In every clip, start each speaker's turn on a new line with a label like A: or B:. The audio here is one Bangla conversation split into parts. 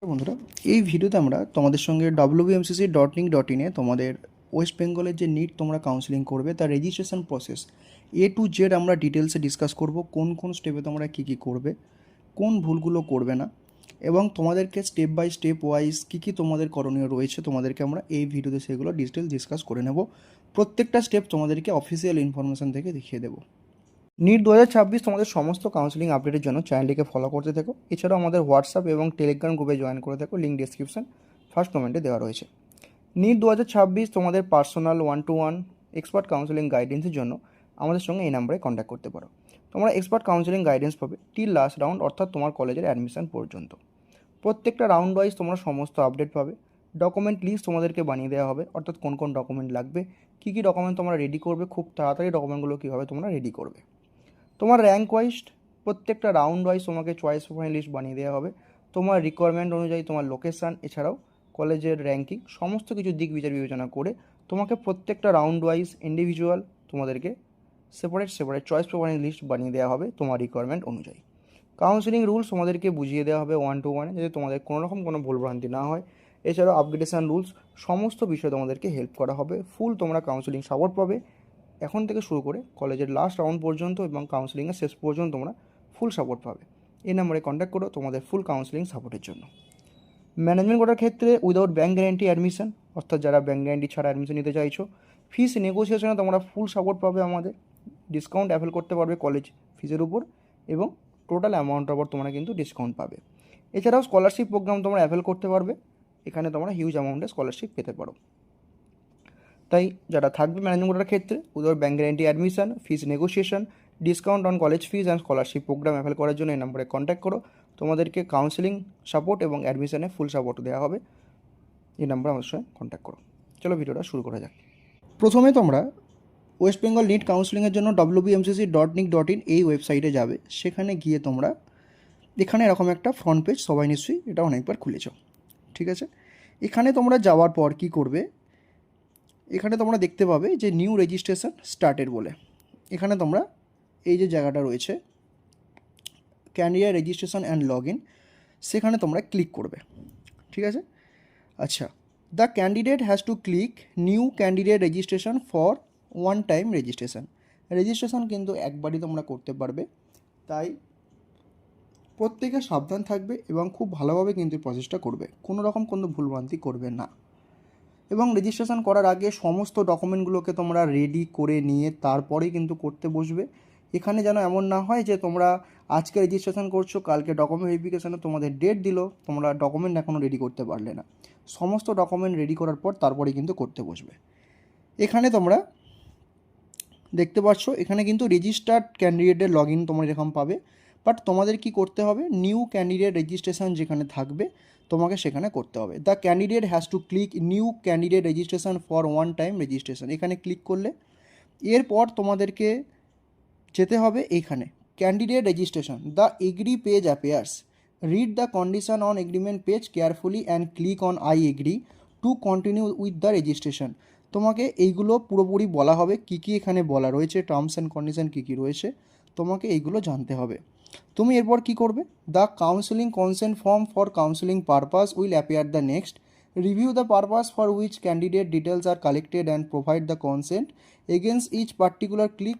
A: বন্ধুরা, এই ভিডিওতে আমরা তোমাদের সঙ্গে wbmcc.nic.in এ তোমাদের ওয়েস্ট বেঙ্গলের যে নিট তোমরা কাউন্সেলিং করবে তার registration process A to Z আমরা ডিটেলসে ডিসকাস করব। কোন কোন স্টেপে তোমরা কী কী করবে, কোন ভুলগুলো করবে না, এবং তোমাদেরকে স্টেপ বাই স্টেপ ওয়াইজ কী কী তোমাদের করণীয় রয়েছে তোমাদেরকে আমরা এই ভিডিওতে সেগুলো ডিটেল ডিসকাস করে নেব। প্রত্যেকটা স্টেপ তোমাদেরকে অফিসিয়াল ইনফরমেশান থেকে দেখিয়ে দেবো। নিট 2026 তোমাদের সমস্ত কাউন্সেলিং আপডেটের জন্য চ্যানেলটিকে ফলো করতে থাকো। এছাড়াও আমাদের হোয়াটসঅ্যাপ এবং টেলিগ্রাম গ্রুপে জয়েন করে থাকো, লিঙ্ক ডিসক্রিপশন ফার্স্ট কমেন্টে দেওয়া রয়েছে। নিট 2026 তোমাদের পার্সোনাল 1-to-1 এক্সপার্ট কাউন্সেলিং গাইডেন্সের জন্য আমাদের সঙ্গে এই নাম্বারে কন্ট্যাক্ট করতে পারো। তোমরা এক্সপার্ট কাউন্সেলিং গাইডেন্স পাবে টিল লাস্ট রাউন্ড, অর্থাৎ তোমার কলেজের অ্যাডমিশন পর্যন্ত। প্রত্যেকটা রাউন্ড ওয়াইজ তোমরা সমস্ত আপডেট পাবে। ডকুমেন্ট লিস্ট তোমাদেরকে বানিয়ে দেওয়া হবে, অর্থাৎ কোন কোন ডকুমেন্ট লাগবে, কী কী ডকুমেন্ট তোমরা রেডি করবে, খুব তাড়াতাড়ি ডকুমেন্টগুলো কীভাবে তোমরা রেডি করবে। তোমার র্যাঙ্ক ওয়াইজ প্রত্যেকটা রাউন্ড ওয়াইজ তোমাকে চয়েস প্রোফাইল লিস্ট বানিয়ে দেওয়া হবে। তোমার রিকোয়ারমেন্ট অনুযায়ী তোমার লোকেশান এছাড়াও কলেজের র্যাঙ্কিং সমস্ত কিছু দিক বিচার বিবেচনা করে তোমাকে প্রত্যেকটা রাউন্ড ওয়াইজ ইন্ডিভিজুয়াল তোমাদেরকে সেপারেট চয়েস প্রোফাইল লিস্ট বানিয়ে দেওয়া হবে তোমার রিকোয়ারমেন্ট অনুযায়ী। কাউন্সেলিং রুলস তোমাদেরকে বুঝিয়ে দেওয়া হবে 1-to-1, যাতে তোমাদের কোনো রকম কোনো ভুলভ্রান্তি না হয়। এছাড়াও আপগ্রেডেশন রুলস সমস্ত বিষয়ে তোমাদেরকে হেল্প করা হবে। ফুল তোমরা কাউন্সেলিং সাপোর্ট পাবে এখন থেকে শুরু করে কলেজের লাস্ট রাউন্ড পর্যন্ত, এবং কাউন্সেলিংয়ের শেষ পর্যন্ত তোমরা ফুল সাপোর্ট পাবে। এই নাম্বারে কন্ট্যাক্ট করো তোমাদের ফুল কাউন্সেলিং সাপোর্টের জন্য। ম্যানেজমেন্ট করার ক্ষেত্রে উইদাউট ব্যাঙ্ক গ্যারান্টি অ্যাডমিশন, অর্থাৎ যারা ব্যাঙ্ক গ্যারান্টি ছাড়া অ্যাডমিশন নিতে চাইছো, ফিস নেগোসিয়েশনে তোমরা ফুল সাপোর্ট পাবে আমাদের। ডিসকাউন্ট অ্যাভেল করতে পারবে কলেজ ফিজের উপর, এবং টোটাল অ্যামাউন্টের উপর তোমরা কিন্তু ডিসকাউন্ট পাবে। এছাড়াও স্কলারশিপ প্রোগ্রাম তোমরা অ্যাভেল করতে পারবে, এখানে তোমরা হিউজ অ্যামাউন্টে স্কলারশিপ পেতে পারো। তাই যারা থাকবে ম্যানেজমেন্ট করার ক্ষেত্রে without bank guarantee admission, fees negotiation, discount on college fees and scholarship programme avail করার জন্য এই নম্বরে কন্ট্যাক্ট করো। তোমাদেরকে কাউন্সেলিং সাপোর্ট এবং অ্যাডমিশনে ফুল সাপোর্ট দেওয়া হবে। এই নাম্বারে আমার সঙ্গে কন্ট্যাক্ট করো। চলো ভিডিওটা শুরু করা যাক। প্রথমে তোমরা ওয়েস্ট বেঙ্গল নিট কাউন্সেলিংয়ের জন্য wbmcc.nic.in এই ওয়েবসাইটে যাবে। সেখানে গিয়ে তোমরা এখানে এরকম একটা ফ্রন্ট পেজ, সবাই নিশ্চয়ই এটা অনেকবার খুলেছ, ঠিক আছে। এখানে তোমরা যাওয়ার পর কি করবে, এখানে তোমরা দেখতে পাবে যে নিউ রেজিস্ট্রেশন স্টার্টেড বলে। এখানে তোমরা এই যে জায়গাটা রয়েছে candidate registration and log in, সেখানে তোমরা ক্লিক করবে, ঠিক আছে। আচ্ছা, the candidate has to click new candidate registration for one time registration কিন্তু একবারই তোমরা করতে পারবে। তাই প্রত্যেকে সাবধান থাকবে এবং খুব ভালোভাবে কিন্তু প্রসেসটা করবে, কোনো রকম কোনো ভুলভ্রান্তি করবে না। এবং রেজিস্ট্রেশন করার আগে সমস্ত ডকুমেন্টগুলোকে তোমরা রেডি করে নিয়ে তারপরেই কিন্তু করতে বসবে। এখানে যেন এমন না হয় যে তোমরা আজকে রেজিস্ট্রেশন করছো, কালকে ডকুমেন্ট ভেরিফিকেশানে তোমাদের ডেট দিল, তোমরা ডকুমেন্ট এখনও রেডি করতে পারলে না। সমস্ত ডকুমেন্ট রেডি করার পর তারপরেই কিন্তু করতে বসবে। এখানে তোমরা দেখতে পাচ্ছ এখানে কিন্তু রেজিস্টার্ড ক্যান্ডিডেটের লগ ইন তোমরা এরকম পাবে, বাট তোমাদের কি করতে হবে, নিউ ক্যান্ডিডেট রেজিস্ট্রেশন যেখানে থাকবে তোমাকে সেখানে করতে হবে। The candidate has to click new candidate registration for one time registration, এখানে ক্লিক করলে এরপর তোমাদেরকে যেতে হবে এইখানে candidate registration, the agree page appears, read the condition on agreement page carefully and click on I agree to continue with the registration. তোমাকে এইগুলো পুরোপুরি বলা হবে, কী কী এখানে বলা রয়েছে, টার্মস অ্যান্ড কন্ডিশন কী কী রয়েছে, তোমাকে এইগুলো জানতে হবে। তুমি এরপর কি করবে, the counselling consent form for counselling purpose will appear the next, review the purpose for which candidate details are collected and provide the consent against each particular click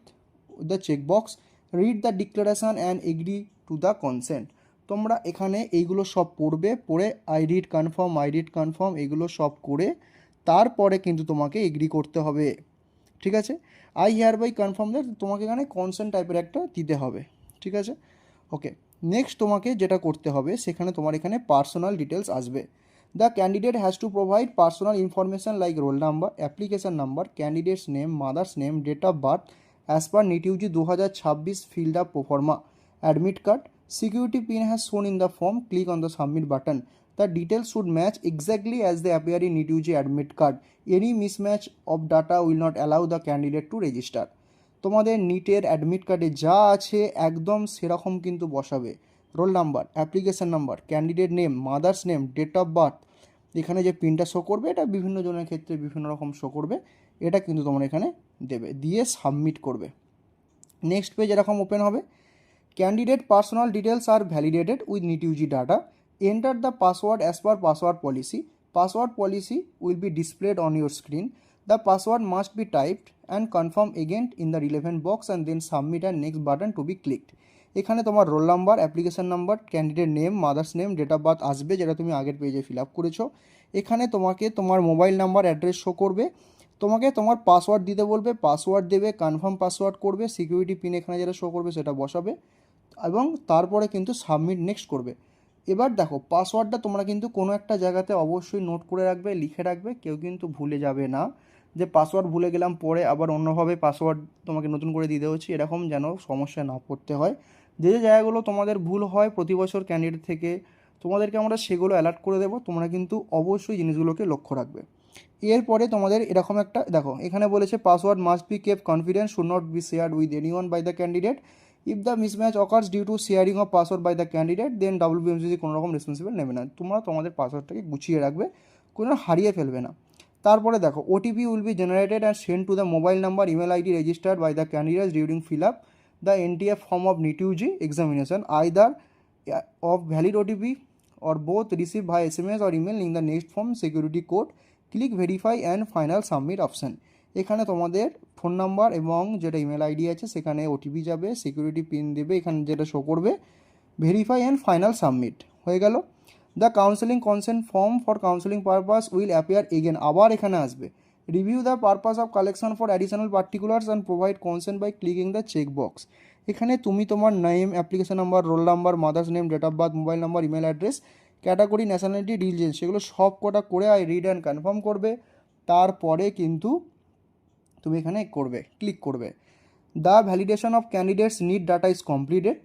A: the checkbox, read the declaration and agree to the consent. তোমরা এখানে এইগুলো সব পড়বে, পড়ে আই রিড কনফার্ম এগুলো সব করে তারপরে কিন্তু তোমাকে এগ্রি করতে হবে, ঠিক আছে। I hereby confirm that, তোমাকে এখানে কনসেন্ট টাইপের একটা দিতে হবে, ঠিক আছে। ওকে, নেক্সট তোমাকে যেটা করতে হবে সেখানে তোমার এখানে পার্সোনাল ডিটেলস আসবে। The candidate has to provide personal information like roll number, application number, candidate's name, mother's name, date of birth as per NEET UG 2026 filled up proforma, admit card, security pin has shown in the form, click on the submit button. The details should match exactly as they appear in NEET UG admit card. Any mismatch of data will not allow the candidate to register. তোমাদের নিটের অ্যাডমিট কার্ডে যা আছে একদম সেরকম কিন্তু বসাবে। Roll number, application number, candidate name, mother's name, date of birth, এখানে যে পিনটা শো করবে এটা বিভিন্ন জনের ক্ষেত্রে বিভিন্ন রকম শো করবে, এটা কিন্তু তোমরা এখানে দেবে, দিয়ে সাবমিট করবে। নেক্সট পেজ এরকম ওপেন হবে, candidate personal details are validated with NEET UG data, Enter the password as per password policy. Password policy will be displayed on your screen. The password must be typed and confirm again in the relevant box and then submit and next button to be clicked. এখানে তোমার roll number, application number, candidate name, mother's name, date of birth আসবে, যেটা তুমি আগের পেজে ফিল আপ করেছো। এখানে তোমাকে তোমার মোবাইল নাম্বার, অ্যাড্রেস শো করবে, তোমাকে তোমার পাসওয়ার্ড দিতে বলবে, পাসওয়ার্ড দেবে, কনফার্ম পাসওয়ার্ড করবে, সিকিউরিটি পিন এখানে যেটা শো করবে সেটা বসাবে এবং তারপরে কিন্তু সাবমিট নেক্সট করবে। এবার দেখো, পাসওয়ার্ডটা তোমরা কিন্তু কোনো একটা জায়গাতে অবশ্যই নোট করে রাখবে, লিখে রাখবে, কেউ কিন্তু ভুলে যাবে না যে পাসওয়ার্ড ভুলে গেলাম, পরে আবার অন্যভাবে পাসওয়ার্ড তোমাকে নতুন করে দিতে হচ্ছে, এরকম যেন সমস্যা না পড়তে হয়। যে যে জায়গাগুলো তোমাদের ভুল হয় প্রতি বছর ক্যান্ডিডেট থেকে, তোমাদেরকে আমরা সেগুলো অ্যালার্ট করে দেবো, তোমরা কিন্তু অবশ্যই জিনিসগুলোকে লক্ষ্য রাখবে। এরপরে তোমাদের এরকম একটা দেখো, এখানে বলেছে password must be kept confidence, should not be shared with anyone by the candidate. If the mismatch occurs due to sharing of password by the candidate then WBMCC কোনো রকম রেসপন্সিবল নেবে না। তোমরা তোমাদের পাসওয়ার্ডটাকে গুছিয়ে রাখবে, কোনো হারিয়ে ফেলবে না। তারপরে দেখো, OTP will be generated and send to the mobile number email ID registered by the candidates during fill up the NTF form of NITUG examination, either of valid OTP or both received by SMS or email in the next form security code, click verify and final submit option. এখানে তোমাদের ফোন নাম্বার এবং যেটা ইমেল আইডি আছে সেখানে ওটিপি যাবে, সিকিউরিটি পিন দেবে, এখানে যেটা শো করবে, ভেরিফাই অ্যান্ড ফাইনাল সাবমিট হয়ে গেল। The counselling consent form for counselling purpose will appear again, আবার এখানে আসবে। Review the purpose of collection for additional particulars and provide consent by clicking the check box. এখানে তুমি তোমার name, application number, roll number, mother's name, date of birth, mobile number, email address, category, nationality, religion, সেগুলো সব কটা করে রিড অ্যান্ড কনফার্ম করবে। তারপরে কিন্তু তুমি এখানে করবে, ক্লিক করবে। The validation of candidates need data is completed,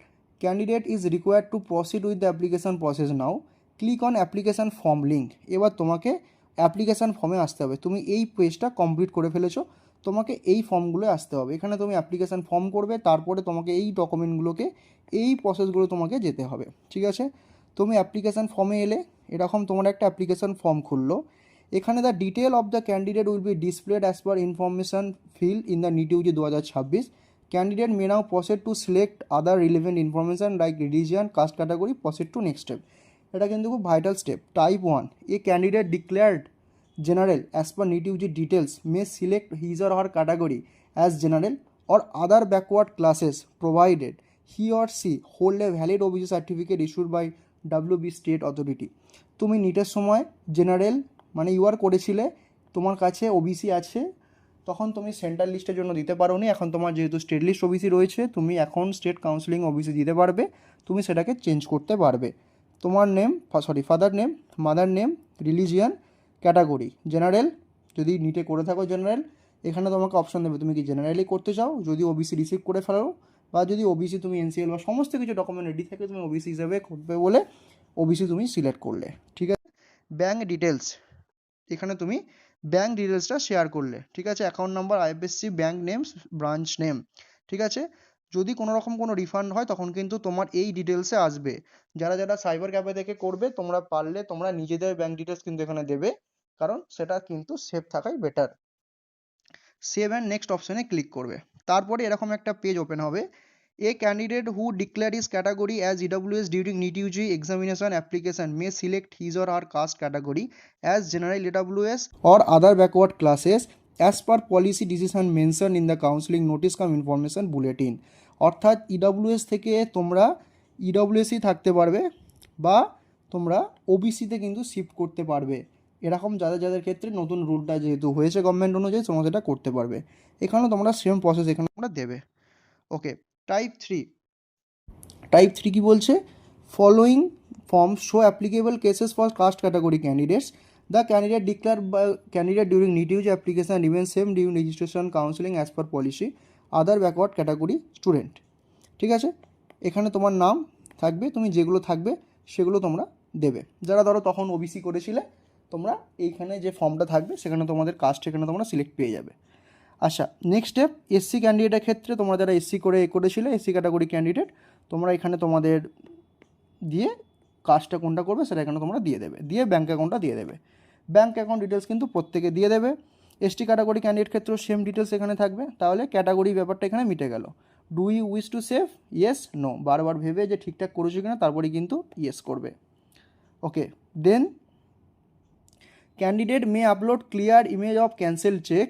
A: candidate is required to proceed with the application process now, click on application form link. এবার তোমাকে অ্যাপ্লিকেশান ফর্মে আসতে হবে, তুমি এই পেজটা কমপ্লিট করে ফেলেছো, তোমাকে এই ফর্মগুলো আসতে হবে। এখানে তুমি অ্যাপ্লিকেশান ফর্ম করবে, তারপরে তোমাকে এই ডকুমেন্টগুলোকে, এই প্রসেসগুলো তোমাকে যেতে হবে, ঠিক আছে। তুমি অ্যাপ্লিকেশান ফর্মে এলে এরকম তোমার একটা অ্যাপ্লিকেশান ফর্ম খুললো। এখানে the detail of the candidate will be displayed as per information fill in the NITUG 2026। Candidate may now proceed to select other relevant information like religion, caste category, proceed to next step. এটা কিন্তু খুব vital step. Type 1, a candidate declared general as per NITUG details may select his or her category as general or other backward classes provided he or she hold a valid OBC certificate issued by WB state authority। তুমি নিটের সময় জেনারেল মানে ইউআর করেছিলে, তোমার কাছে ওবিসি আছে, তখন তুমি সেন্ট্রাল লিস্টের জন্য দিতে পারো নি, এখন তোমার যেহেতু স্টেট লিস্ট ওবিসি রয়েছে, তুমি এখন স্টেট কাউন্সিলিং ওবিসি দিতে পারবে, তুমি সেটাকে চেঞ্জ করতে পারবে। তোমার name, father name, mother name, religion, category general, যদি নিটে করে থাকো জেনারেল, এখানে তোমাকে অপশন দেবে তুমি কি জেনারেলি করতে চাও, যদি ওবিসি রিসিভ করে ফেলো, বা যদি ওবিসি তুমি NCL বা সমস্ত কিছু ডকুমেন্ট রেডি থাকে তুমি ওবিসি হিসাবে করবে বলে ওবিসি তুমি সিলেক্ট করলে, ঠিক আছে। ব্যাঙ্ক ডিটেলস, এখানে তুমি ব্যাঙ্ক ডিটেলসটা শেয়ার করলে, ঠিক আছে। Account number, IFSC, bank name, branch name, ঠিক আছে। যদি কোনো রকম কোনো রিফান্ড হয় তখন কিন্তু তোমার এই ডিটেলসে আসবে। যারা যারা সাইবার ক্যাফে থেকে করবে তোমরা পারলে তোমরা নিজেদের ব্যাঙ্ক ডিটেলস কিন্তু এখানে দেবে, কারণ সেটা কিন্তু সেভ থাকাই বেটার। সেভ অ্যান্ড নেক্সট অপশানে ক্লিক করবে। তারপরে এরকম একটা পেজ ওপেন হবে। A candidate who declared his category as EWS during NITUG examination application may select his or her caste category as general EWS or other backward classes as per policy decision mentioned in the counseling notice cum information bulletin। অর্থাৎ EWS থেকে তোমরা EWSই থাকতে পারবে বা তোমরা ওবিসিতে কিন্তু শিফট করতে পারবে। এরকম যাদের যাদের ক্ষেত্রে নতুন রুলটা যেহেতু হয়েছে গভর্নমেন্ট অনুযায়ী, তোমরা সেটা করতে পারবে। এখানেও তোমরা সেম প্রসেস এখানে তোমরা দেবে। ওকে, টাইপ 3 কি বলছে? Following form show applicable cases for caste category candidates. The candidate declare by candidate during NITUG application remain same during registration counselling as per policy other backward category student, ঠিক আছে। এখানে তোমার নাম থাকবে, তুমি যেগুলো থাকবে সেগুলো তোমরা দেবে। যারা ধরো তখন ওবিসি করেছিলে, তোমরা এইখানে যে ফর্মটা থাকবে সেখানে তোমাদের কাস্ট এখানে তোমরা সিলেক্ট পেয়ে যাবে। আচ্ছা, নেক্সট স্টেপ, SC ক্যান্ডিডেটের ক্ষেত্রে তোমরা যারা SC করেছিলে, SC ক্যাটাগরি ক্যান্ডিডেট, তোমরা এখানে তোমাদের দিয়ে কাজটা কোনটা করবে সেটা এখানে তোমরা দিয়ে দেবে, দিয়ে ব্যাঙ্ক অ্যাকাউন্টটা দিয়ে দেবে। ব্যাঙ্ক অ্যাকাউন্ট ডিটেলস কিন্তু প্রত্যেকে দিয়ে দেবে। ST ক্যাটাগরি ক্যান্ডিডেট ক্ষেত্রেও সেম ডিটেলস এখানে থাকবে। তাহলে ক্যাটাগরি ব্যাপারটা এখানে মিটে গেল। Do you wish to save? Yes, no, বারবার ভেবে যে ঠিকঠাক করেছো কিনা তারপরে কিন্তু ইয়েস করবে। Okay, then candidate may upload clear image of cancel cheque,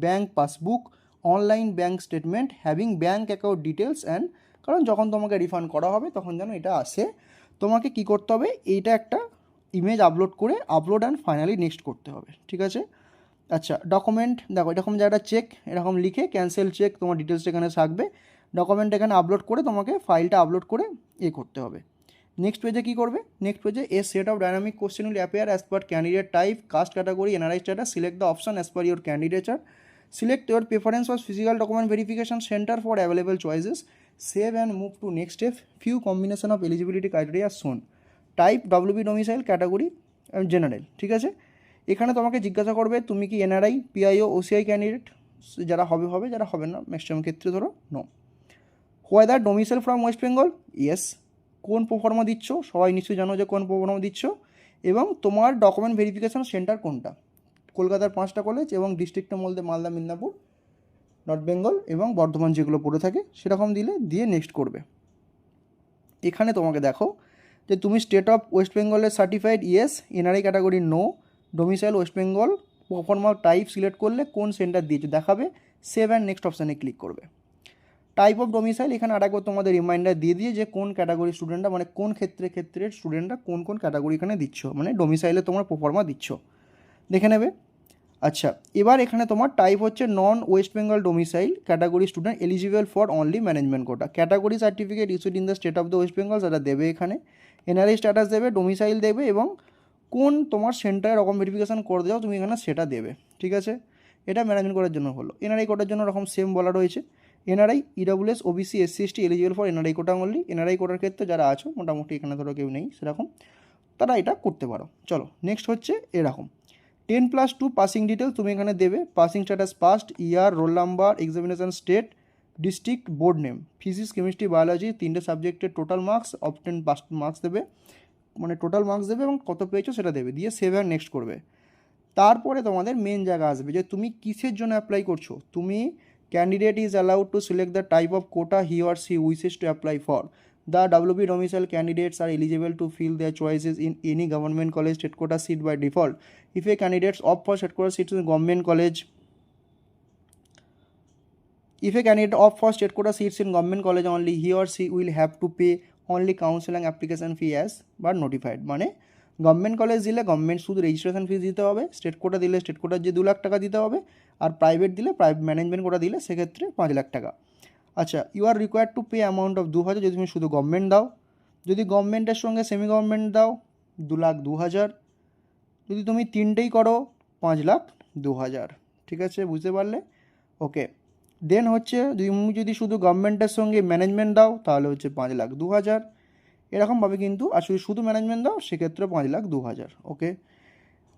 A: bank passbook, online bank statement having bank account details and, কারণ যখন তোমাকে রিফান্ড করা হবে তখন যেন এটা আসে, তোমাকে কি করতে হবে, এইটা একটা ইমেজ আপলোড করে আপলোড অ্যান্ড ফাইনালি নেক্সট করতে হবে, ঠিক আছে। আচ্ছা, ডকুমেন্ট দেখো এরকম জায়গাটা চেক এরকম লিখে ক্যান্সেল চেক তোমার ডিটেলসটা এখানে থাকবে, ডকুমেন্ট এখানে আপলোড করে তোমাকে ফাইলটা আপলোড করে করতে হবে। নেক্সট পেজে কী করবে, নেক্সট পেজে a set of dynamic question will appear as per candidate type, caste category, NRI status, select the option as per your candidature, select your preference of physical document verification centre for available choices, save and move to next step, few combination of eligibility criteria shown, type WB domicile, category general, ঠিক আছে। এখানে তোমাকে জিজ্ঞাসা করবে তুমি কি এনআরআই, পিআইও, ওসিআই ক্যান্ডিডেট, যারা হবে হবে, যারা হবে না ম্যাক্সিমাম ক্ষেত্রে ধরো no. Whether domicile from West Bengal, yes. কোন প্রোফর্মা দিচ্ছ, সবাই নিশ্চয়ই জানো যে কোন প্রোফর্মা দিচ্ছ, এবং তোমার ডকুমেন্ট ভেরিফিকেশন সেন্টার কোনটা, কলকাতার 5টা কলেজ এবং ডিস্ট্রিক্টের মধ্যে মালদা, মিদনাপুর, নর্থ বেঙ্গল এবং বর্ধমান যেগুলো পড়ে থাকে সেরকম দিয়ে নেক্সট করবে। এখানে তোমাকে দেখো যে তুমি স্টেট অফ ওয়েস্ট বেঙ্গলের certified, yes. NRI category no, domicile West Bengal, proforma type select করলে কোন সেন্টার দিয়েছে দেখাবে, সেভ অ্যান্ড নেক্সট অপশানে ক্লিক করবে। টাইপ অফ ডোমিসাইল এখানে আরেকবার তোমাদের রিমাইন্ডার দিয়ে যে কোন ক্যাটাগরি স্টুডেন্টরা, মানে কোন ক্ষেত্রের স্টুডেন্টরা কোন কোন ক্যাটাগরি এখানে দিচ্ছ, মানে ডোমিসাইলে তোমার প্রোফর্মা দিচ্ছ দেখে নেবে। আচ্ছা, এবার এখানে তোমার টাইপ হচ্ছে non West Bengal domicile, category student eligible for only management quota, category certificate issued in the state of the West Bengal সেটা দেবে এখানে, এনআরআই স্ট্যাটাস দেবে, ডোমিসাইল দেবে এবং কোন তোমার সেন্টারে রকম ভেরিফিকেশান করতে যাও তুমি এখানে সেটা দেবে, ঠিক আছে। এটা ম্যানেজমেন্ট কোটার জন্য হলো। এনআরআই কোটার জন্য রকম সেম বলা রয়েছে, NRI, EWS, OBC, SC, ST eligible for NRI quota only. NRI কোটার ক্ষেত্রে যারা আছো মোটামুটি এখানে ধরো কেউ নেই সেরকম, তারা এটা করতে পারো। চলো নেক্সট হচ্ছে এরকম 10+2 পাসিং ডিটেল তুমি এখানে দেবে, passing status past, year, roll number, examination state, district, board name, physics, chemistry, biology 3টে সাবজেক্টের total marks, obtain pass marks দেবে, মানে টোটাল মার্কস দেবে এবং কত পেয়েছো সেটা দেবে, দিয়ে সেভ অ্যান্ড নেক্সট করবে। তারপরে তোমাদের মেন জায়গা আসবে যে তুমি কিসের জন্য অ্যাপ্লাই করছো, তুমি candidate is allowed to select the type of quota he or she wishes to apply for, the WB domicile candidates are eligible to fill their choices in any government college state quota seat by default. If a candidate opt for state quota seats in government college, if a candidate opt for state quota seats in government college only, he or she will have to pay only counseling application fee as but notified. মানে গভর্নমেন্ট কলেজ দিলে গভর্নমেন্ট শুধু রেজিস্ট্রেশন ফিস দিতে হবে, স্টেট কোটা দিলে স্টেট কোটার যে 2 লাখ টাকা দিতে হবে, আর প্রাইভেট দিলে ম্যানেজমেন্ট কোটা দিলে সেক্ষেত্রে 5 লাখ টাকা। আচ্ছা, you are required to pay amount of 2,000 যদি তুমি শুধু গভর্নমেন্ট দাও, যদি গভর্নমেন্টের সঙ্গে সেমি গভর্নমেন্ট দাও 2,02,000, যদি তুমি তিনটেই করো 5,02,000, ঠিক আছে, বুঝতে পারলে। ওকে, দেন হচ্ছে তুমি যদি শুধু গভর্নমেন্টের সঙ্গে ম্যানেজমেন্ট দাও তাহলে হচ্ছে 5,02,000 এরকমভাবে কিন্তু, আর যদি শুধু ম্যানেজমেন্ট দাও সেক্ষেত্রে 5,02,000। ওকে,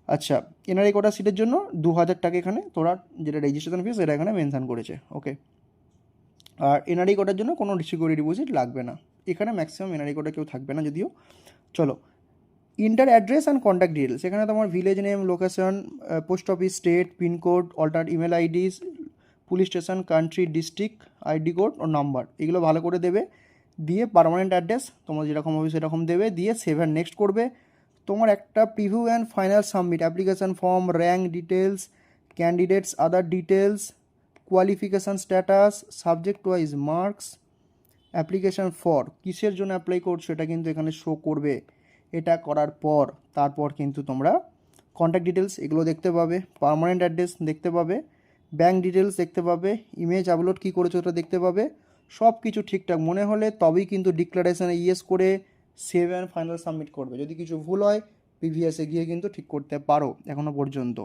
A: আচ্ছা, এনআরআই কোটা সিটের জন্য 2,000 টাকা এখানে তোরা যেটা রেজিস্ট্রেশন ফিস সেটা এখানে মেনশান করেছে। ওকে, আর এনআরআই কোটার জন্য কোনো সিকিউরিটি ডিপোজিট লাগবে না, এখানে ম্যাক্সিমাম এনআরআই কোটা কেউ থাকবে না যদিও। চলো, enter address and contact details, এখানে তোমার village name, location, post office, state, pincode, alternate email IDs, police station, country, district, ID code ও নাম্বার, এগুলো ভালো করে দেবে, দিয়ে পার্মানেন্ট অ্যাড্রেস তোমার যেরকম হবে সেরকম দেবে, দিয়ে সেভ অ্যান্ড নেক্সট করবে। তোমার একটা preview and final submit, application form, rank details, candidates other details, qualification status, subject wise marks, application for কিসের জন্য অ্যাপ্লাই করছো এটা কিন্তু এখানে শো করবে। এটা করার পর তারপর কিন্তু তোমরা কন্ট্যাক্ট ডিটেলস এগুলো দেখতে পাবে, পার্মানেন্ট অ্যাড্রেস দেখতে পাবে, ব্যাঙ্ক ডিটেলস দেখতে পাবে, ইমেজ আপলোড কী করেছো ওটা দেখতে পাবে। সব কিছু ঠিকঠাক মনে হলে তবেই কিন্তু ডিক্লারেশনে ইয়েস করে সেভ অ্যান্ড ফাইনাল সাবমিট করবে। যদি কিছু ভুল হয় প্রিভিয়াসে গিয়ে কিন্তু ঠিক করতে পারো এখনও পর্যন্ত।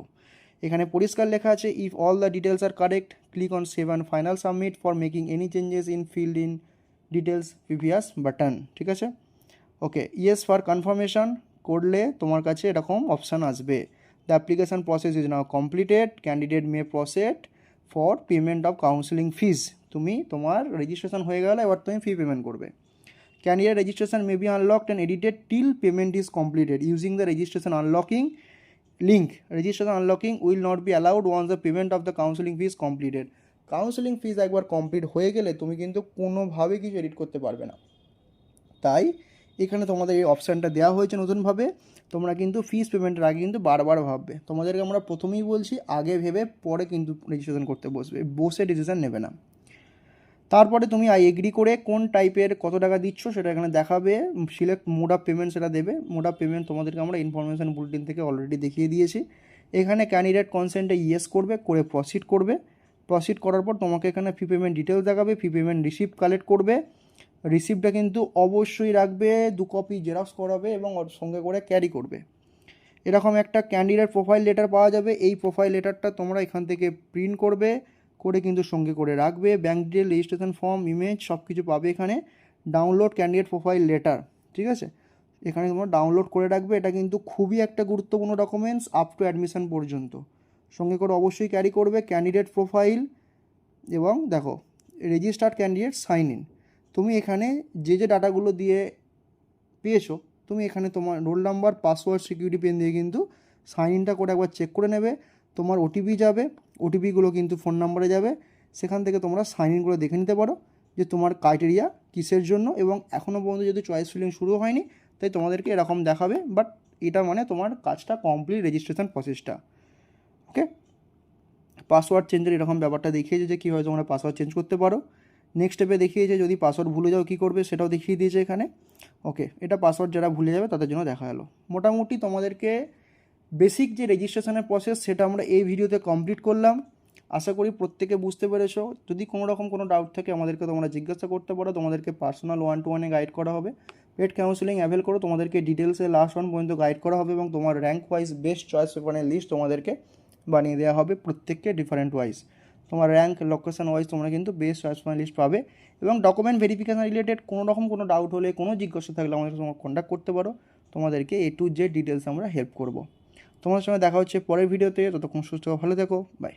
A: এখানে পরিষ্কার লেখা আছে, if all the details are correct click on save and final submit for making any changes in field in details previous button, ঠিক আছে। ওকে, ইয়েস ফর কনফার্মেশন করলে তোমার কাছে এরকম অপশান আসবে, the application process is now completed, candidate may proceed for payment of counselling fees. তুমি তোমার রেজিস্ট্রেশন হয়ে গেলে এবার তুমি ফি পেমেন্ট করবে। Candidate registration may be unlocked and edited till payment is completed using the registration unlocking link, registration unlocking will not be allowed once the payment of the counselling fees completed. Counselling fees একবার কমপ্লিট হয়ে গেলে তুমি কিন্তু কোনোভাবে কিছু এডিট করতে পারবে না। তাই এখানে তোমাদের এই অপশানটা দেওয়া হয়েছে নতুনভাবে। তোমরা কিন্তু ফিস পেমেন্টের আগে কিন্তু বারবার ভাববে, তোমাদেরকে আমরা প্রথমেই বলছি আগে ভেবে পরে কিন্তু রেজিস্ট্রেশন করতে বসে ডিসিশন নেবে না। তারপরে তুমি আই এগ্রি করে কোন টাইপের কত টাকা দিচ্ছ সেটা এখানে দেখাবে, সিলেক্ট মোড অফ পেমেন্ট সেটা দেবে। মোড অফ পেমেন্ট তোমাদেরকে আমরা ইনফরমেশান বুলেটিন থেকে অলরেডি দেখিয়ে দিয়েছি। এখানে ক্যান্ডিডেট কনসেন্টে ইয়েস করে প্রসিড করবে। প্রসিড করার পর তোমাকে এখানে ফি পেমেন্ট ডিটেলস দেখাবে, ফি পেমেন্ট রিসিপ্ট কালেক্ট করবে। রিসিপ্টটা কিন্তু অবশ্যই রাখবে, 2 কপি জেরক্স করাবে এবং ওর সঙ্গে করে ক্যারি করবে। এরকম একটা ক্যান্ডিডেট প্রোফাইল লেটার পাওয়া যাবে, এই প্রোফাইল লেটারটা তোমরা এখান থেকে প্রিন্ট করবে, করে কিন্তু সঙ্গে করে রাখবে। Bank detail, registration form, image সব কিছু পাবে এখানে। ডাউনলোড ক্যান্ডিডেট প্রোফাইল লেটার, ঠিক আছে, এখানে তোমরা ডাউনলোড করে রাখবে। এটা কিন্তু খুবই একটা গুরুত্বপূর্ণ ডকুমেন্টস আপ টু অ্যাডমিশন পর্যন্ত। সঙ্গে করে অবশ্যই ক্যারি করবে ক্যান্ডিডেট প্রোফাইল। এবং দেখো রেজিস্টার্ড ক্যান্ডিডেট সাইন ইন, তুমি এখানে যে ডাটাগুলো দিয়ে পেয়েছো তুমি এখানে তোমার roll number, password, security pin দিয়ে কিন্তু সাইন ইনটা করে একবার চেক করে নেবে। তোমার ওটিপি যাবে, ওটিপিগুলো কিন্তু ফোন নাম্বারে যাবে, সেখান থেকে তোমরা সাইন ইনগুলো দেখে নিতে পারো যে তোমার ক্রাইটেরিয়া কিসের জন্য। এবং এখনও পর্যন্ত যদি চয়েস ফিলিং শুরু হয়নি তাই তোমাদেরকে এরকম দেখাবে, বাট এটা মানে তোমার কাজটা কমপ্লিট, রেজিস্ট্রেশন প্রসেসটা। ওকে, পাসওয়ার্ড চেঞ্জের এরকম ব্যাপারটা দেখিয়েছে যে কীভাবে তোমরা পাসওয়ার্ড চেঞ্জ করতে পারো। নেক্সট স্টেপে দেখিয়েছে যদি পাসওয়ার্ড ভুলে যাও কী করবে সেটাও দেখিয়ে দিয়েছে এখানে। ওকে, এটা পাসওয়ার্ড যারা ভুলে যাবে তাদের জন্য দেখা গেলো। মোটামুটি তোমাদেরকে বেসিক যে রেজিস্ট্রেশনের প্রসেস সেটা আমরা এই ভিডিওতে কমপ্লিট করলাম। আশা করি প্রত্যেকে বুঝতে পেরেছো। যদি কোনো রকম কোনো ডাউট থাকে আমাদেরকে তোমরা জিজ্ঞাসা করতে পারো, তোমাদেরকে পার্সোনাল 1-to-1 গাইড করা হবে। পেড কাউন্সিলিং অ্যাভেল করো, তোমাদেরকে ডিটেলসে লাস্ট 1 পর্যন্ত গাইড করা হবে এবং তোমার র্যাঙ্ক ওয়াইজ বেস্ট চয়েস পেপারের লিস্ট তোমাদেরকে বানিয়ে দেওয়া হবে, প্রত্যেককে ডিফারেন্ট ওয়াইজ। তোমার র্যাঙ্ক লোকেশন ওয়াইজ তোমরা কিন্তু বেস্ট চয়েস পেপার লিস্ট পাবে। এবং ডকুমেন্ট ভেরিফিকেশন রিলেটেড কোনো রকম কোনো ডাউট হলে, কোনো জিজ্ঞাসা থাকলে আমাদের তোমরা কন্ট্যাক্ট করতে পারো, তোমাদেরকে A to Z ডিটেলস আমরা হেল্প করবো। তোমাদের সঙ্গে দেখা হচ্ছে পরের ভিডিওতে, ততক্ষণ সুস্থ ভালো থেকো, বাই।